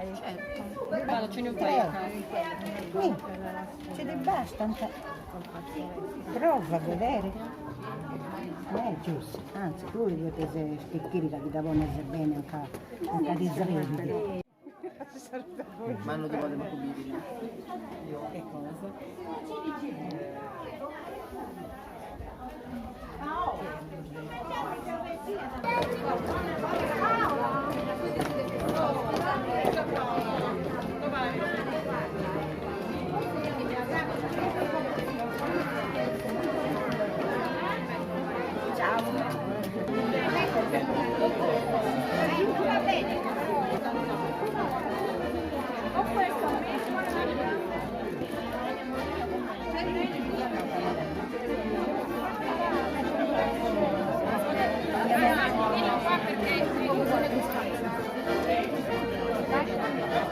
Certo. Guarda, ce ne ho parecchi. Ce ne basta. Prova a vedere. Giusto. Anzi, tu io ti sei spicchirica che da buona bene anche di srende. Ma non devo avere comibili. Che cosa?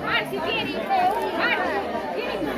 Marzi, vieni! Marzi, vieni!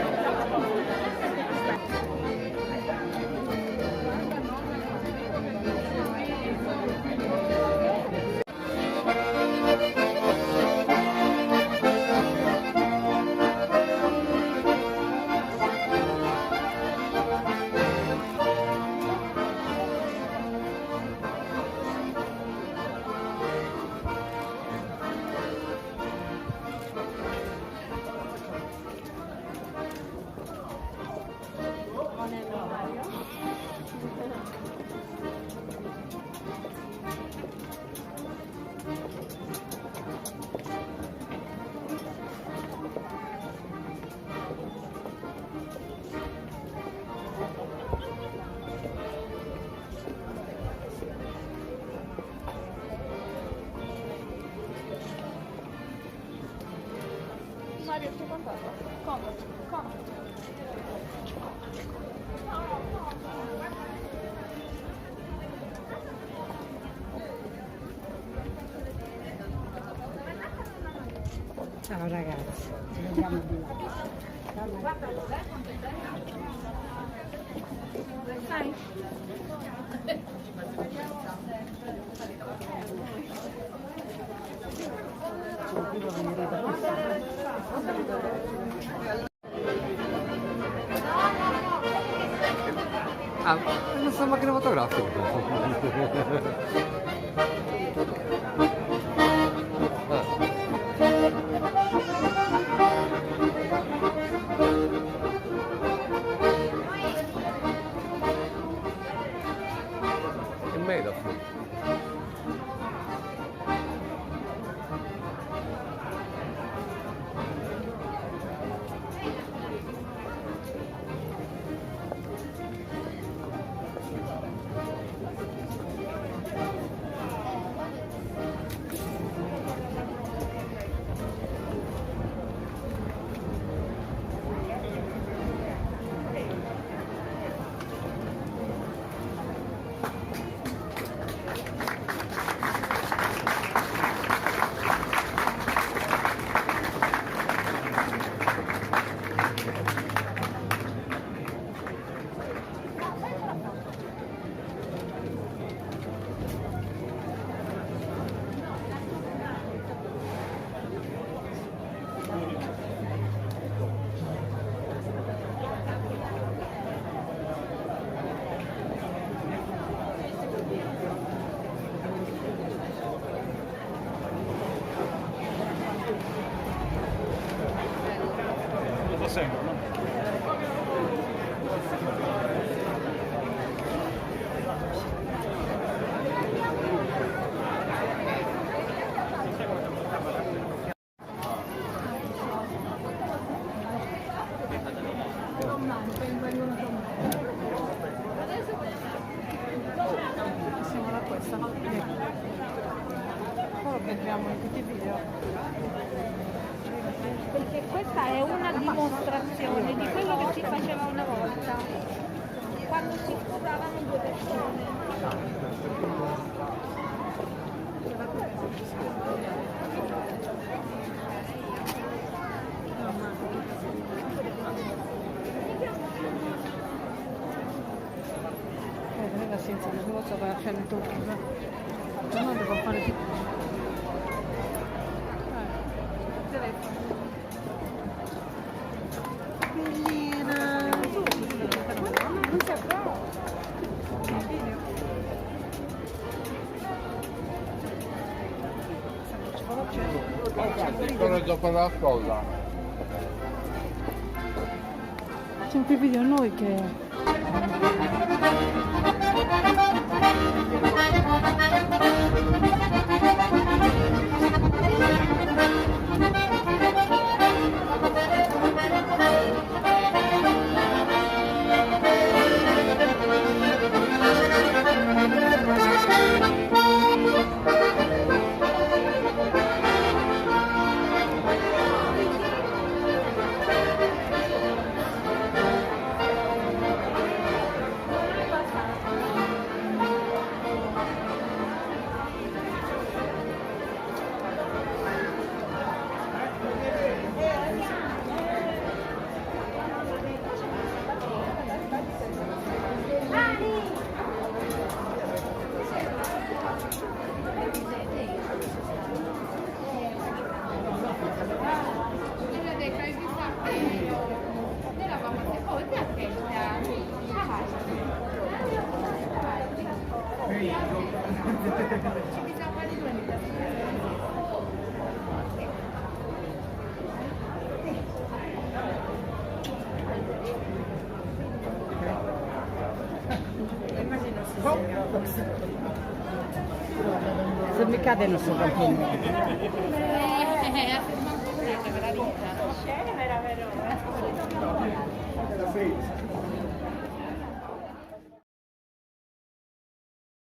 Mario, tu quanto? Come? Ciao ragazzi, ci vediamo di là. Sai? Ah, non sono macchina fotografica. È Megafon. Sembra, no? Siamo da questa, no? Poi lo vedremo in tutti i video. Perché questa è una dimostrazione di quello che si faceva una volta, quando si sposavano due persone. Senza non so per fare il tour. Non devo fare tipo. Telefono. Sono dopo la scuola. Facciamo più video noi che... Se mi cade non so quanto. Scena meravigliosa.